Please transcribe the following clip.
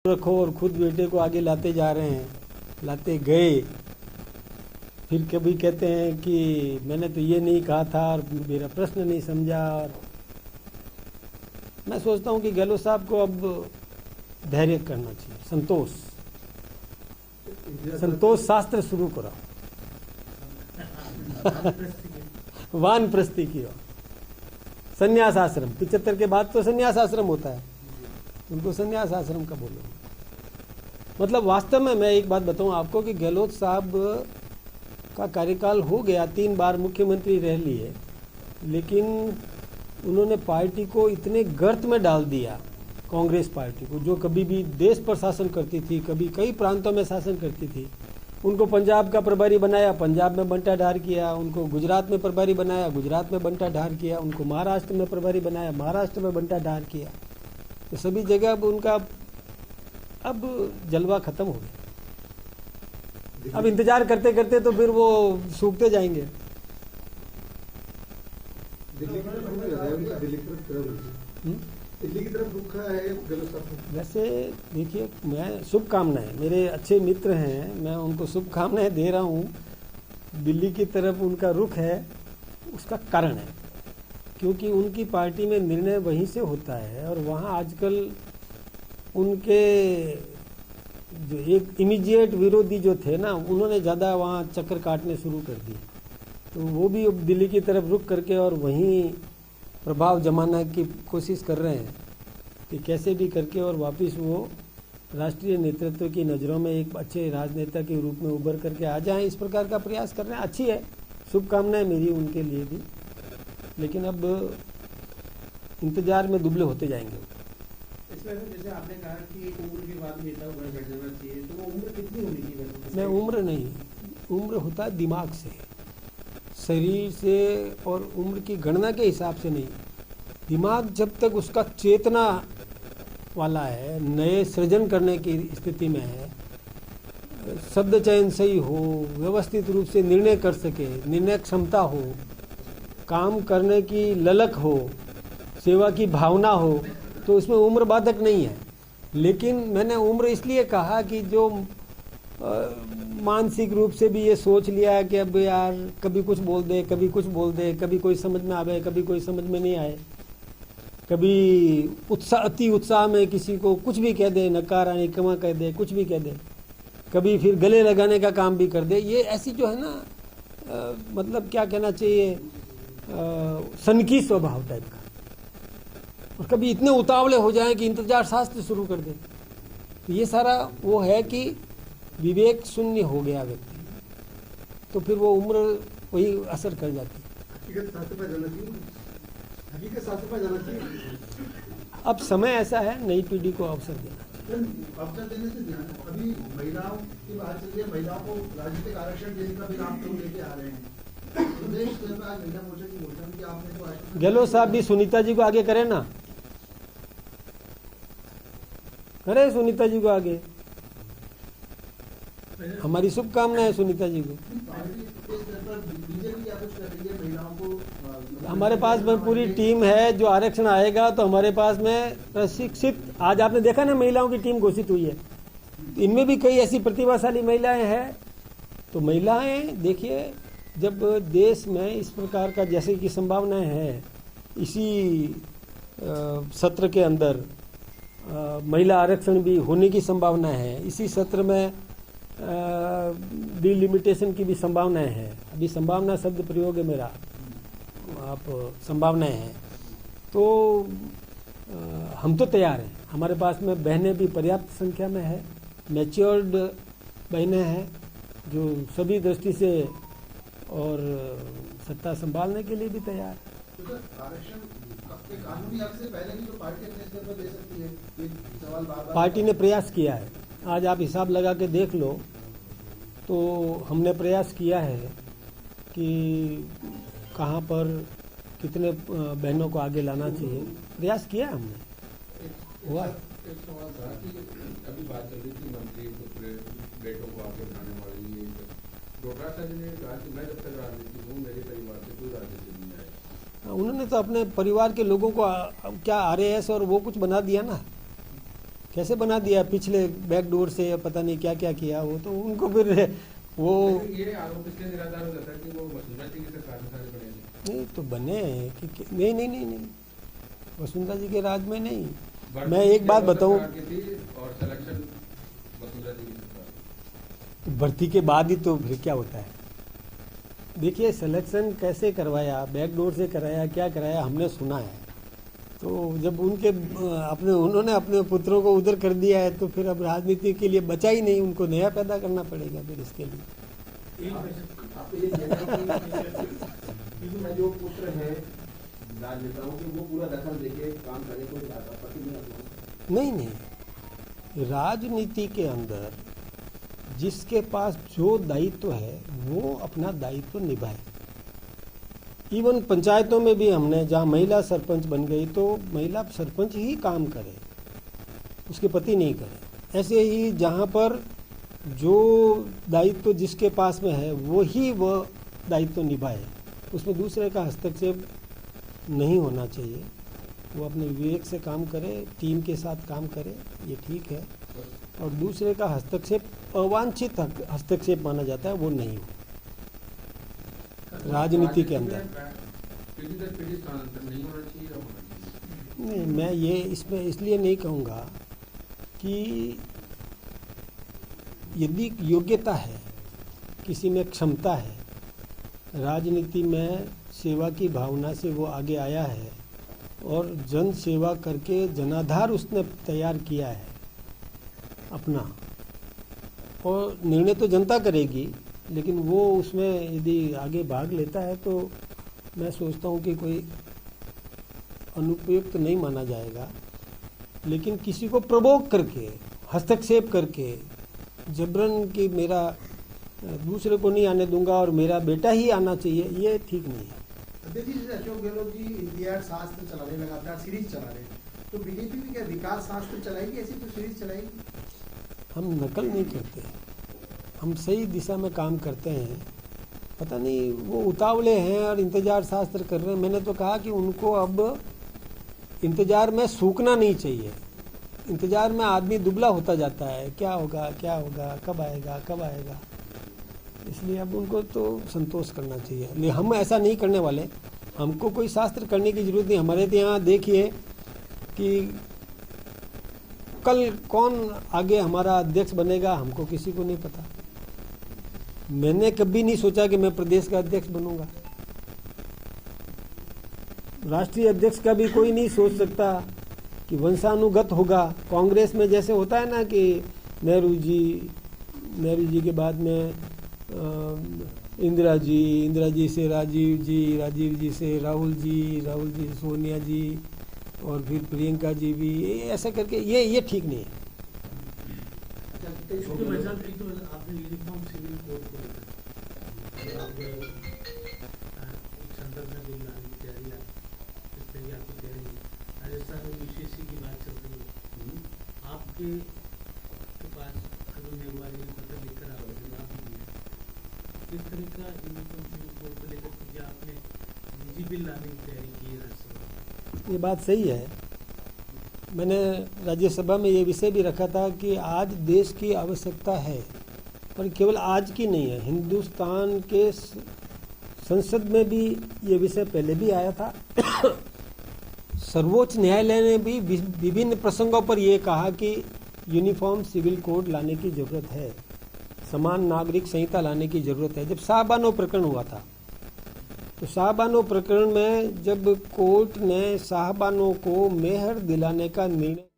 रखो और खुद बेटे को आगे लाते जा रहे हैं, लाते गए। फिर कभी कहते हैं कि मैंने तो ये नहीं कहा था और मेरा प्रश्न नहीं समझा। और मैं सोचता हूँ कि गहलोत साहब को अब धैर्य करना चाहिए, संतोष शास्त्र शुरू करो वानप्रस्थी की ओर, संन्यास आश्रम। 75 के बाद तो संन्यास आश्रम होता है, उनको संन्यास आश्रम का बोलो। मतलब वास्तव में मैं एक बात बताऊं आपको कि गहलोत साहब का कार्यकाल हो गया, 3 बार मुख्यमंत्री रह लिए, लेकिन उन्होंने पार्टी को इतने गर्त में डाल दिया, कांग्रेस पार्टी को, जो कभी भी देश पर शासन करती थी, कभी कई प्रांतों में शासन करती थी। उनको पंजाब का प्रभारी बनाया, पंजाब में बंटा ढार किया। उनको गुजरात में प्रभारी बनाया, गुजरात में बंटा ढार किया। उनको महाराष्ट्र में प्रभारी बनाया, महाराष्ट्र में बंटा ढार किया। तो सभी जगह अब उनका अब जलवा खत्म हो गया। अब इंतजार करते करते तो फिर वो सूखते जाएंगे। दिल्ली की तरफ रुख है गहलोत साहब। वैसे देखिए, मैं शुभकामनाएं, मेरे अच्छे मित्र हैं, मैं उनको शुभकामनाएं दे रहा हूँ। दिल्ली की तरफ उनका रुख है, उसका कारण है क्योंकि उनकी पार्टी में निर्णय वहीं से होता है और वहाँ आजकल उनके जो एक इमीडिएट विरोधी जो थे ना, उन्होंने ज़्यादा वहाँ चक्कर काटने शुरू कर दिए। तो वो भी अब दिल्ली की तरफ रुख करके और वहीं प्रभाव जमाने की कोशिश कर रहे हैं कि कैसे भी करके और वापस वो राष्ट्रीय नेतृत्व की नज़रों में एक अच्छे राजनेता के रूप में उभर करके आ जाएं। इस प्रकार का प्रयास कर रहे हैं, अच्छी है, शुभकामनाएं मेरी उनके लिए भी। लेकिन अब इंतजार में दुबले होते जाएंगे। इसमें जैसे आपने कहा कि एक उम्र के बाद नेता उभर बैठ जाना चाहिए, तो वो उम्र कितनी होनी चाहिए? मैं उम्र नहीं, उम्र होता है दिमाग से, शरीर से और उम्र की गणना के हिसाब से नहीं। दिमाग जब तक उसका चेतना वाला है, नए सृजन करने की स्थिति में है, शब्द चयन सही हो, व्यवस्थित रूप से निर्णय कर सके, निर्णय क्षमता हो, काम करने की ललक हो, सेवा की भावना हो, तो उसमें उम्र बाधक नहीं है। लेकिन मैंने उम्र इसलिए कहा कि जो मानसिक रूप से भी ये सोच लिया है कि अब यार कभी कुछ बोल दे, कभी कुछ बोल दे, कभी कोई समझ में आवे, कभी कोई समझ में नहीं आए, कभी उत्साह, अति उत्साह में किसी को कुछ भी कह दे, नकारा निकमा कह दे, कुछ भी कह दे, कभी फिर गले लगाने का काम भी कर दे। ये ऐसी जो है ना, मतलब क्या कहना चाहिए, सनकी स्वभाव टाइप का। और कभी इतने उतावले हो जाए कि इंतजार शास्त्र शुरू कर दे। तो ये सारा वो है कि विवेक शून्य हो गया व्यक्ति, तो फिर वो उम्र वही असर कर जाती है। हकीकत साथ पे जाना चाहिए। अब समय ऐसा है, नई पीढ़ी को अवसर देना। अवसर देने से ध्यान, अभी महिलाओं की बात चल रही है, महिलाओं को राजनीतिक आरक्षण देने का भी नाम तो लेके आ रहे हैं। गहलोत साहब भी सुनीता जी को आगे करें ना, करे सुनीता जी को आगे, हमारी शुभकामना है सुनीता जी को। हमारे पास में पूरी टीम है, जो आरक्षण आएगा तो हमारे पास में प्रशिक्षित, आज आपने देखा ना महिलाओं की टीम घोषित हुई है, इनमें भी कई ऐसी प्रतिभाशाली महिलाएं हैं। तो महिलाएं देखिए, जब देश में इस प्रकार का जैसे कि संभावनाएं हैं, इसी सत्र के अंदर महिला आरक्षण भी होने की संभावना है, इसी सत्र में डिलिमिटेशन की भी संभावनाएं हैं। अभी संभावना शब्द प्रयोग है मेरा, आप संभावनाएं हैं, तो हम तो तैयार हैं। हमारे पास में बहनें भी पर्याप्त संख्या में है, मैच्योर्ड बहनें हैं जो सभी दृष्टि से और सत्ता संभालने के लिए भी तैयार। पार्टी ने प्रयास किया है, आज आप हिसाब लगा के देख लो, तो हमने प्रयास किया है कि कहाँ पर कितने बहनों को आगे लाना चाहिए, प्रयास किया है हमने, हुआ। अभी बात चल रही थी मंत्री बेटों को आगे बढ़ाने वाली, डॉक्टर साहब ने कहा कि मैं जब तक राजनीति हूँ, मेरे परिवार से कोई राजनीति नहीं आएगी। उन्होंने तो अपने परिवार के लोगों को क्या RAS और वो कुछ बना दिया ना, कैसे बना दिया पिछले बैकडोर से, या पता नहीं क्या क्या किया, वो तो उनको फिर वो लेकिन ये आरोप इसलिए निराधार हो जाता है कि वो वसुंधरा जी की सरकार में सारे बने थे। नहीं तो बने हैं कि नहीं नहीं नहीं नहीं, वसुंधरा जी के राज में नहीं। भर्ती मैं एक बात केवल बताऊं, सरकार की थी और सिलेक्शन वसुंधरा जी की सरकार। तो भर्ती के बाद ही तो फिर क्या होता है। देखिए सिलेक्शन कैसे करवाया, बैकडोर से कराया, क्या कराया हमने सुना है। तो जब उन्होंने अपने पुत्रों को उधर कर दिया है तो फिर अब राजनीति के लिए बचा ही नहीं, उनको नया पैदा करना पड़ेगा फिर इसके लिए। आप ये कि जो पुत्र है राजनेताओं के वो पूरा दखल देके काम करे, कोई आपत्ति नहीं आपको? नहीं नहीं, राजनीति के अंदर जिसके पास जो दायित्व है वो अपना दायित्व निभाए। इवन पंचायतों में भी हमने, जहाँ महिला सरपंच बन गई तो महिला सरपंच ही काम करे, उसके पति नहीं करे। ऐसे ही जहाँ पर जो दायित्व जिसके पास में है वो ही वह दायित्व निभाए, उसमें दूसरे का हस्तक्षेप नहीं होना चाहिए। वो अपने विवेक से काम करे, टीम के साथ काम करे, ये ठीक है। और दूसरे का हस्तक्षेप, अवांछित हस्तक्षेप माना जाता है, वो नहीं हो राजनीति के अंदर। पीढ़ी दर पीढ़ी स्थानांतरण नहीं होना चाहिए या होना चाहिए? नहीं, मैं ये इसमें इसलिए नहीं कहूँगा कि यदि योग्यता है, किसी में क्षमता है, राजनीति में सेवा की भावना से वो आगे आया है और जन सेवा करके जनाधार उसने तैयार किया है अपना, और निर्णय तो जनता करेगी, लेकिन वो उसमें यदि आगे भाग लेता है तो मैं सोचता हूँ कि कोई अनुपयुक्त नहीं माना जाएगा। लेकिन किसी को प्रवोक करके, हस्तक्षेप करके, जबरन कि मेरा दूसरे को नहीं आने दूंगा और मेरा बेटा ही आना चाहिए, ये ठीक नहीं है। देखिए जैसे अशोक गहलोत जी इतिहास शास्त्र चला रहे, लगातार सीरीज चला रहे, तो बीजेपी भी क्या विकास शास्त्र चलाएगी, ऐसी कोई सीरीज चलाएगी? हम नकल नहीं करते, हम सही दिशा में काम करते हैं। पता नहीं वो उतावले हैं और इंतजार शास्त्र कर रहे हैं। मैंने तो कहा कि उनको अब इंतजार में सूखना नहीं चाहिए। इंतजार में आदमी दुबला होता जाता है, क्या होगा क्या होगा, कब आएगा कब आएगा। इसलिए अब उनको तो संतोष करना चाहिए। लेकिन हम ऐसा नहीं करने वाले, हमको कोई शास्त्र करने की जरूरत नहीं। हमारे तो यहाँ देखिए कि कल कौन आगे हमारा अध्यक्ष बनेगा, हमको किसी को नहीं पता। मैंने कभी नहीं सोचा कि मैं प्रदेश का अध्यक्ष बनूंगा। राष्ट्रीय अध्यक्ष का भी कोई नहीं सोच सकता कि वंशानुगत होगा। कांग्रेस में जैसे होता है ना कि नेहरू जी के बाद में इंदिरा जी से राजीव जी से राहुल जी से सोनिया जी, और फिर प्रियंका जी भी, ऐसा करके ये ठीक नहीं है। आपने यूनिफॉर्म सिविल कोड को संदर्भ में बिल लाने की तैयारी, इसमें भी आपको कह रही है राजस्थान में यूसीसी की बात चल रही है, आपके पास अरुण मेघवाल ने पत्र लिखकर आवेदन आप दिया, किस तरह का यूनिफॉर्म सिविल कोड को लेकर क्या आपने निजी बिल लाने की तैयारी की है राज्यसभा? ये बात सही है। मैंने राज्यसभा में ये विषय भी रखा था कि आज देश की आवश्यकता है, पर केवल आज की नहीं है, हिंदुस्तान के संसद में भी ये विषय पहले भी आया था। सर्वोच्च न्यायालय ने भी विभिन्न प्रसंगों पर यह कहा कि यूनिफॉर्म सिविल कोड लाने की जरूरत है, समान नागरिक संहिता लाने की जरूरत है। जब शाहबानो प्रकरण हुआ था, तो शाहबानो प्रकरण में जब कोर्ट ने शाहबानो को मेहर दिलाने का निर्णय